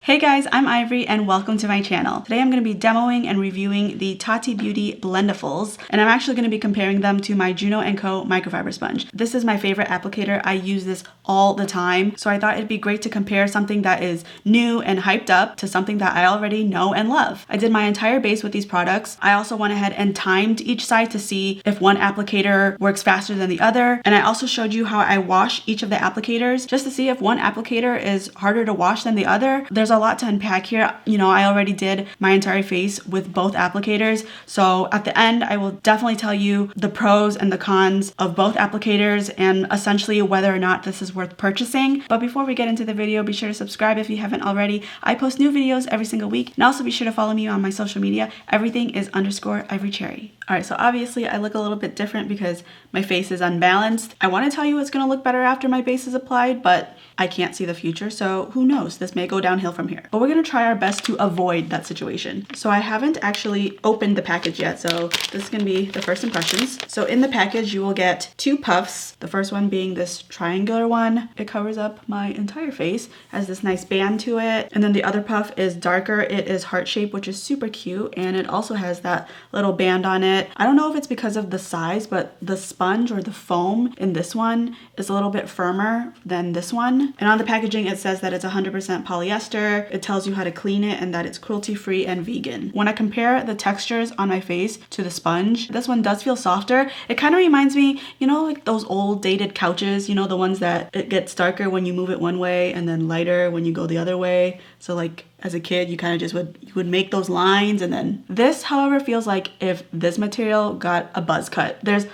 Hey guys, I'm Ivory and welcome to my channel. Today I'm going to be demoing and reviewing the Tati Beauty Blendifuls, and I'm actually going to be comparing them to my Juno and Co microfiber sponge. This is my favorite applicator. I use this all the time, so I thought it'd be great to compare something that is new and hyped up to something that I already know and love. I did my entire base with these products. I also went ahead and timed each side to see if one applicator works faster than the other, and I also showed you how I wash each of the applicators just to see if one applicator is harder to wash than the other. There's a lot to unpack here. You know, I already did my entire face with both applicators, so at the end I will definitely tell you the pros and the cons of both applicators and essentially whether or not this is worth purchasing. But before we get into the video, be sure to subscribe if you haven't already. I post new videos every single week, and also be sure to follow me on my social media. Everything is _ivorypcherry. Alright, so obviously I look a little bit different because my face is unbalanced. I want to tell you it's going to look better after my base is applied, but I can't see the future, so who knows? This may go downhill from here. But we're going to try our best to avoid that situation. So I haven't actually opened the package yet, so this is going to be the first impressions. So in the package you will get two puffs. The first one being this triangular one. It covers up my entire face, has this nice band to it. And then the other puff is darker. It is heart-shaped, which is super cute, and it also has that little band on it. I don't know if it's because of the size, but the sponge or the foam in this one is a little bit firmer than this one. And on the packaging it says that it's 100% polyester. It tells you how to clean it and that it's cruelty-free and vegan. When I compare the textures on my face to the sponge, this one does feel softer. It kind of reminds me, you know, like those old dated couches, you know, the ones that it gets darker when you move it one way and then lighter when you go the other way. So like as a kid, you kind of just would make those lines, and then this, however, feels like if this material got a buzz cut. There's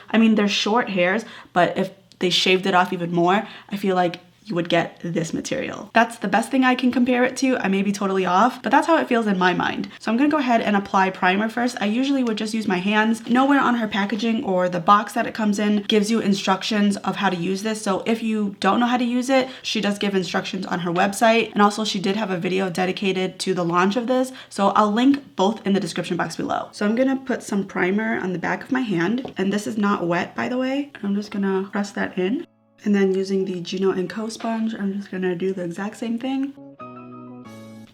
short hairs, but if they shaved it off even more, I feel like you would get this material. That's the best thing I can compare it to. I may be totally off, but that's how it feels in my mind. So I'm gonna go ahead and apply primer first. I usually would just use my hands. Nowhere on her packaging or the box that it comes in gives you instructions of how to use this. So if you don't know how to use it, she does give instructions on her website. And also she did have a video dedicated to the launch of this. So I'll link both in the description box below. So I'm gonna put some primer on the back of my hand. And this is not wet, by the way. I'm just gonna press that in. And then using the Juno and Co sponge, I'm just gonna do the exact same thing.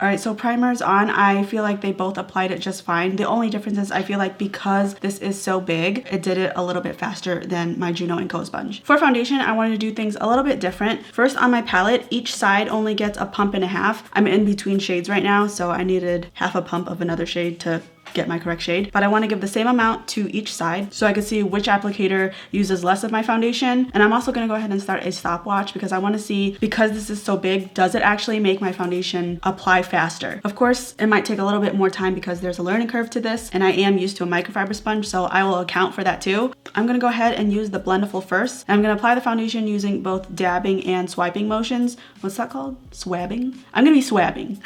Alright, so primer's on. I feel like they both applied it just fine. The only difference is I feel like because this is so big, it did it a little bit faster than my Juno and Co sponge. For foundation, I wanted to do things a little bit different. First, on my palette, each side only gets a pump and a half. I'm in between shades right now, so I needed half a pump of another shade to get my correct shade, but I want to give the same amount to each side so I can see which applicator uses less of my foundation. And I'm also going to go ahead and start a stopwatch because I want to see, because this is so big, does it actually make my foundation apply faster? Of course, it might take a little bit more time because there's a learning curve to this, and I am used to a microfiber sponge, so I will account for that too. I'm going to go ahead and use the Blendiful first. I'm going to apply the foundation using both dabbing and swiping motions. What's that called? Swabbing? I'm going to be swabbing.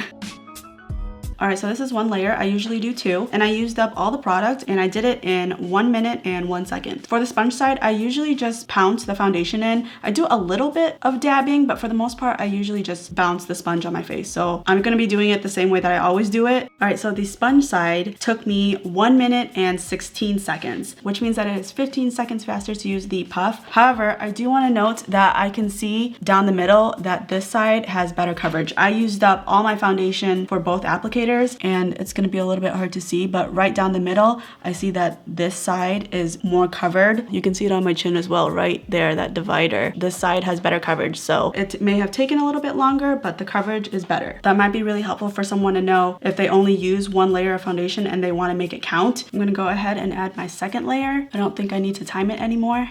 Alright, so this is one layer. I usually do two, and I used up all the product, and I did it in 1 minute and 1 second. For the sponge side, I usually just pounce the foundation in. I do a little bit of dabbing, but for the most part, I usually just bounce the sponge on my face. So I'm going to be doing it the same way that I always do it. Alright, so the sponge side took me 1 minute and 16 seconds, which means that it is 15 seconds faster to use the puff. However, I do want to note that I can see down the middle that this side has better coverage. I used up all my foundation for both applicators, and it's going to be a little bit hard to see, but right down the middle I see that this side is more covered. You can see it on my chin as well, right there, that divider. This side has better coverage, so it may have taken a little bit longer, but the coverage is better. That might be really helpful for someone to know if they only use one layer of foundation and they want to make it count. I'm going to go ahead and add my second layer. I don't think I need to time it anymore.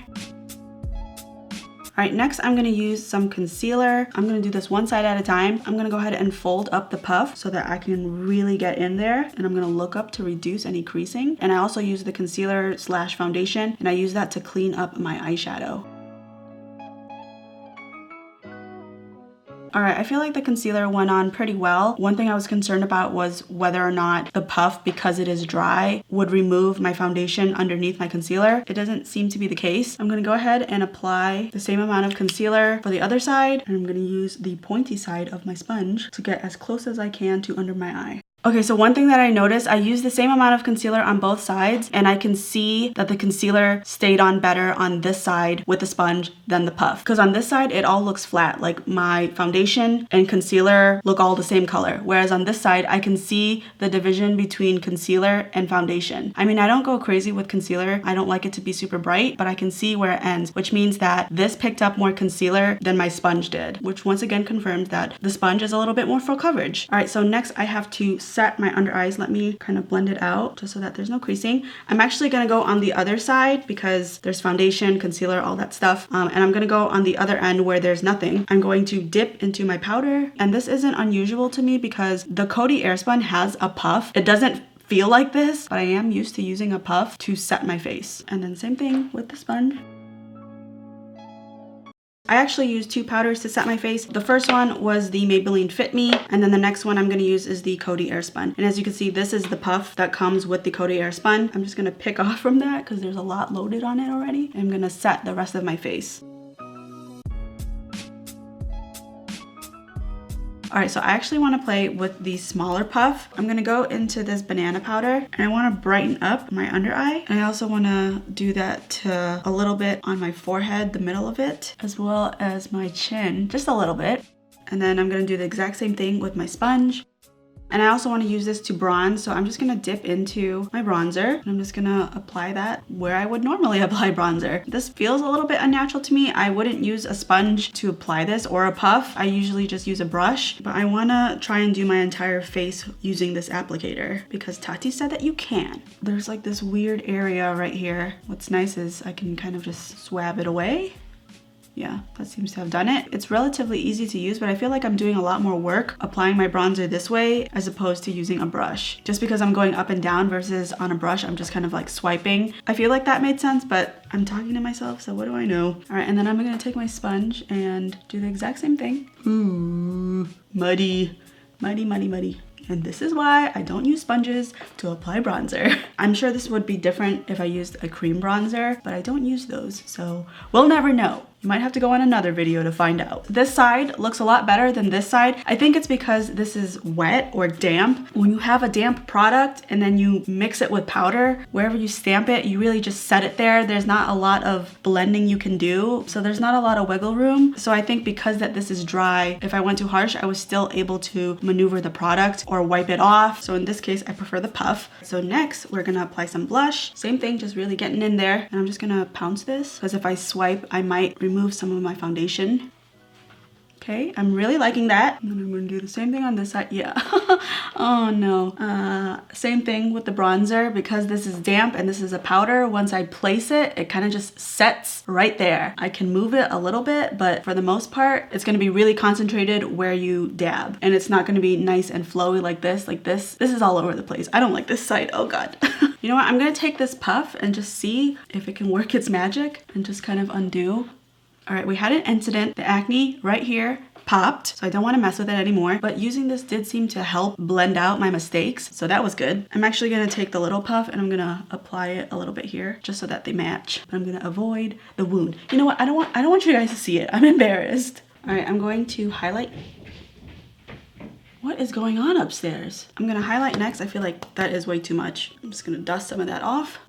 Alright, next I'm going to use some concealer. I'm going to do this one side at a time. I'm going to go ahead and fold up the puff so that I can really get in there. And I'm going to look up to reduce any creasing. And I also use the concealer / foundation, and I use that to clean up my eyeshadow. Alright, I feel like the concealer went on pretty well. One thing I was concerned about was whether or not the puff, because it is dry, would remove my foundation underneath my concealer. It doesn't seem to be the case. I'm going to go ahead and apply the same amount of concealer for the other side, and I'm going to use the pointy side of my sponge to get as close as I can to under my eye. Okay, so one thing that I noticed, I used the same amount of concealer on both sides, and I can see that the concealer stayed on better on this side with the sponge than the puff. Because on this side, it all looks flat. Like my foundation and concealer look all the same color. Whereas on this side, I can see the division between concealer and foundation. I mean, I don't go crazy with concealer. I don't like it to be super bright, but I can see where it ends, which means that this picked up more concealer than my sponge did, which once again confirms that the sponge is a little bit more full coverage. All right, so next I have to set my under eyes. Let me kind of blend it out just so that there's no creasing. I'm actually gonna go on the other side because there's foundation, concealer, all that stuff. And I'm gonna go on the other end where there's nothing. I'm going to dip into my powder. And this isn't unusual to me because the Coty Airspun has a puff. It doesn't feel like this, but I am used to using a puff to set my face. And then same thing with the sponge. I actually used 2 powders to set my face. The first one was the Maybelline Fit Me, and then the next one I'm going to use is the Coty Airspun. And as you can see, this is the puff that comes with the Coty Airspun. I'm just going to pick off from that because there's a lot loaded on it already. I'm going to set the rest of my face. All right, so I actually want to play with the smaller puff. I'm gonna go into this banana powder and I want to brighten up my under eye. And I also want to do that to a little bit on my forehead, the middle of it, as well as my chin, just a little bit. And then I'm gonna do the exact same thing with my sponge. And I also want to use this to bronze, so I'm just going to dip into my bronzer. And I'm just going to apply that where I would normally apply bronzer. This feels a little bit unnatural to me. I wouldn't use a sponge to apply this or a puff. I usually just use a brush, but I want to try and do my entire face using this applicator because Tati said that you can. There's like this weird area right here. What's nice is I can kind of just swab it away. Yeah, that seems to have done it. It's relatively easy to use, but I feel like I'm doing a lot more work applying my bronzer this way as opposed to using a brush. Just because I'm going up and down versus on a brush, I'm just kind of like swiping. I feel like that made sense, but I'm talking to myself, so what do I know? All right, and then I'm gonna take my sponge and do the exact same thing. Ooh, muddy, muddy, muddy, muddy. And this is why I don't use sponges to apply bronzer. I'm sure this would be different if I used a cream bronzer, but I don't use those, so we'll never know. You might have to go on another video to find out. This side looks a lot better than this side. I think it's because this is wet or damp. When you have a damp product and then you mix it with powder, wherever you stamp it, you really just set it there. There's not a lot of blending you can do, so there's not a lot of wiggle room. So I think because that this is dry, if I went too harsh, I was still able to maneuver the product or wipe it off. So in this case, I prefer the puff. So next, we're gonna apply some blush. Same thing, just really getting in there. And I'm just gonna pounce this because if I swipe, I might remove some of my foundation. Okay, I'm really liking that. And then I'm gonna do the same thing on this side. Yeah. Oh no. Same thing with the bronzer. Because this is damp and this is a powder, once I place it, it kind of just sets right there. I can move it a little bit, but for the most part, it's gonna be really concentrated where you dab. And it's not gonna be nice and flowy like this. This is all over the place. I don't like this side. Oh God. You know what? I'm gonna take this puff and just see if it can work its magic and just kind of undo. All right, we had an incident. The acne right here popped, so I don't want to mess with it anymore. But using this did seem to help blend out my mistakes, so that was good. I'm actually gonna take the little puff and I'm gonna apply it a little bit here, just so that they match. But I'm gonna avoid the wound. You know what? I don't want you guys to see it. I'm embarrassed. All right, I'm going to highlight. What is going on upstairs? I'm gonna highlight next. I feel like that is way too much. I'm just gonna dust some of that off.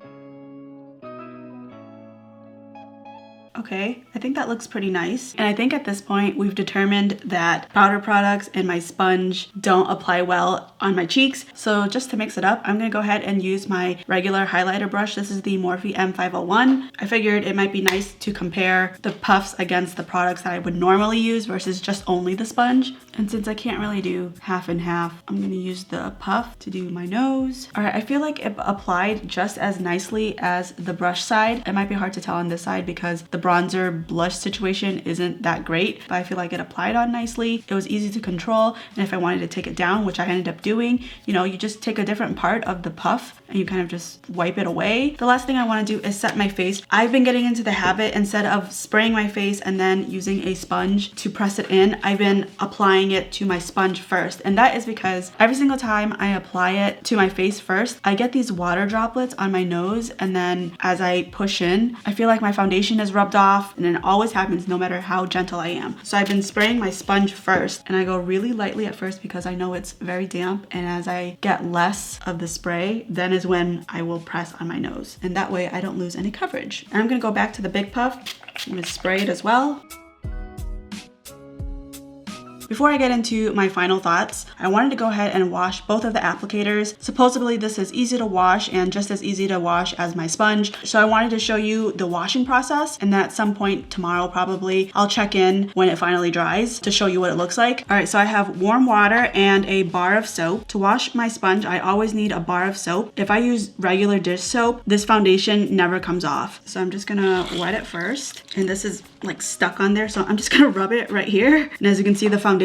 Okay, I think that looks pretty nice. And I think at this point, we've determined that powder products and my sponge don't apply well on my cheeks. So just to mix it up, I'm gonna go ahead and use my regular highlighter brush. This is the Morphe M501. I figured it might be nice to compare the puffs against the products that I would normally use versus just only the sponge. And since I can't really do half and half, I'm gonna use the puff to do my nose. All right, I feel like it applied just as nicely as the brush side. It might be hard to tell on this side because the bronzer blush situation isn't that great, but I feel like it applied on nicely. It was easy to control, and if I wanted to take it down, which I ended up doing, you know, you just take a different part of the puff and you kind of just wipe it away. The last thing I want to do is set my face. I've been getting into the habit, instead of spraying my face and then using a sponge to press it in, I've been applying it to my sponge first. And that is because every single time I apply it to my face first, I get these water droplets on my nose, and then as I push in, I feel like my foundation is rubbed off off, and it always happens no matter how gentle I am. So I've been spraying my sponge first, and I go really lightly at first because I know it's very damp, and as I get less of the spray, then is when I will press on my nose, and that way I don't lose any coverage. And I'm gonna go back to the big puff. I'm gonna spray it as well. Before I get into my final thoughts, I wanted to go ahead and wash both of the applicators. Supposedly this is easy to wash and just as easy to wash as my sponge. So I wanted to show you the washing process, and at some point tomorrow probably, I'll check in when it finally dries to show you what it looks like. All right, so I have warm water and a bar of soap. To wash my sponge, I always need a bar of soap. If I use regular dish soap, this foundation never comes off. So I'm just gonna wet it first, and this is like stuck on there, so I'm just gonna rub it right here. And as you can see, the foundation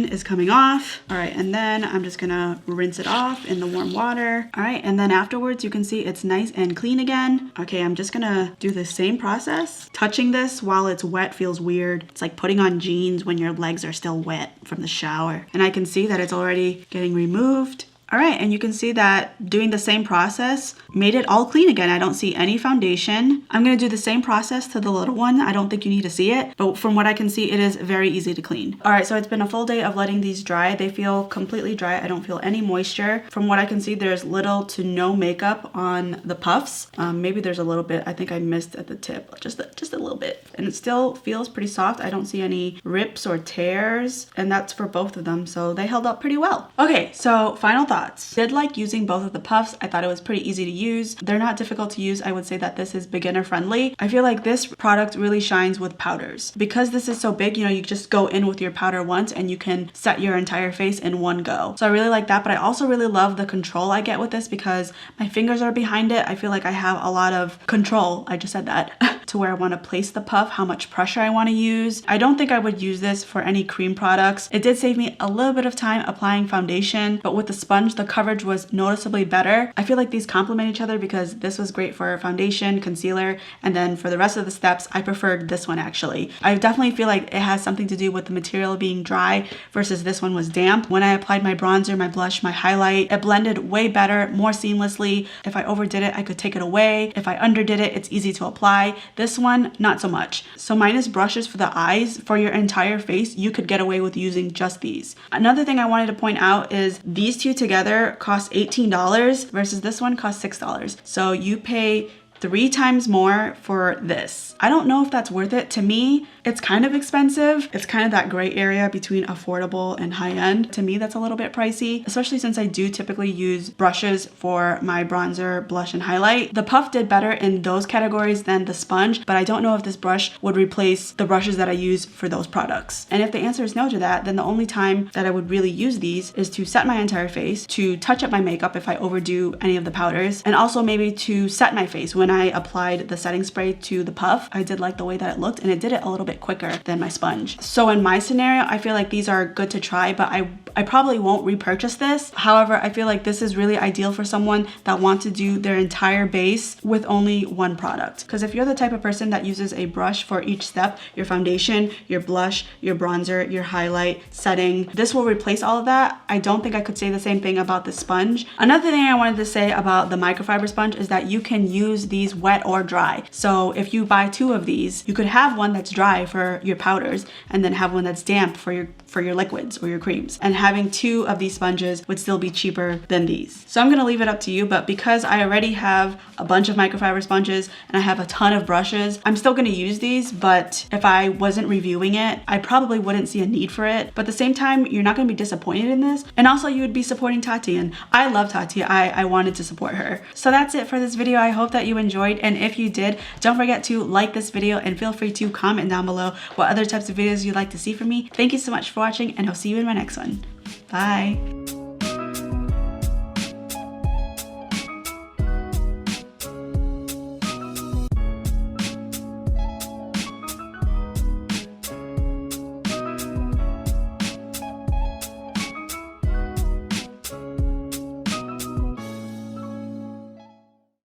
is coming off. All right, and then I'm just gonna rinse it off in the warm water. All right, and then afterwards you can see it's nice and clean again. Okay, I'm just gonna do the same process. Touching this while it's wet feels weird. It's like putting on jeans when your legs are still wet from the shower. And I can see that it's already getting removed. All right, and you can see that doing the same process made it all clean again. I don't see any foundation. I'm gonna do the same process to the little one. I don't think you need to see it, but from what I can see, it is very easy to clean. All right, so it's been a full day of letting these dry. They feel completely dry. I don't feel any moisture. From what I can see, there's little to no makeup on the puffs. Maybe there's a little bit. I think I missed at the tip, just a little bit. And it still feels pretty soft. I don't see any rips or tears, and that's for both of them, so they held up pretty well. Okay, so final thoughts. Did like using both of the puffs. I thought it was pretty easy to use. They're not difficult to use. I would say that this is beginner friendly. I feel like this product really shines with powders. Because this is so big, you know, you just go in with your powder once and you can set your entire face in one go. So I really like that, but I also really love the control I get with this because my fingers are behind it. I feel like I have a lot of control. I just said that. To where I want to place the puff, how much pressure I want to use. I don't think I would use this for any cream products. It did save me a little bit of time applying foundation, but with the sponge, the coverage was noticeably better. I feel like these complement each other because this was great for foundation, concealer, and then for the rest of the steps, I preferred this one actually. I definitely feel like it has something to do with the material being dry versus this one was damp. When I applied my bronzer, my blush, my highlight, it blended way better, more seamlessly. If I overdid it, I could take it away. If I underdid it, it's easy to apply. This one, not so much. So minus brushes for the eyes, for your entire face, you could get away with using just these. Another thing I wanted to point out is these two together cost $18 versus this one costs $6. So you pay 3 times more for this. I don't know if that's worth it. To me, it's kind of expensive. It's kind of that gray area between affordable and high-end. To me, that's a little bit pricey, especially since I do typically use brushes for my bronzer, blush, and highlight. The puff did better in those categories than the sponge, but I don't know if this brush would replace the brushes that I use for those products. And if the answer is no to that, then the only time that I would really use these is to set my entire face, to touch up my makeup if I overdo any of the powders, and also maybe to set my face. When I applied the setting spray to the puff, I did like the way that it looked, and it did it a little bit quicker than my sponge. So in my scenario, I feel like these are good to try, but I probably won't repurchase this. However, I feel like this is really ideal for someone that wants to do their entire base with only one product. Because if you're the type of person that uses a brush for each step, your foundation, your blush, your bronzer, your highlight, setting, this will replace all of that. I don't think I could say the same thing about the sponge. Another thing I wanted to say about the microfiber sponge is that you can use these wet or dry. So if you buy 2 of these, you could have one that's dry for your powders and then have one that's damp for your liquids or your creams. And having 2 of these sponges would still be cheaper than these. So I'm gonna leave it up to you, but because I already have a bunch of microfiber sponges and I have a ton of brushes, I'm still gonna use these, but if I wasn't reviewing it, I probably wouldn't see a need for it. But at the same time, you're not gonna be disappointed in this. And also you would be supporting Tati, and I love Tati. I wanted to support her. So that's it for this video. I hope that you enjoyed, and if you did, don't forget to like this video and feel free to comment down below what other types of videos you'd like to see from me. Thank you so much for watching, and I'll see you in my next one. Bye.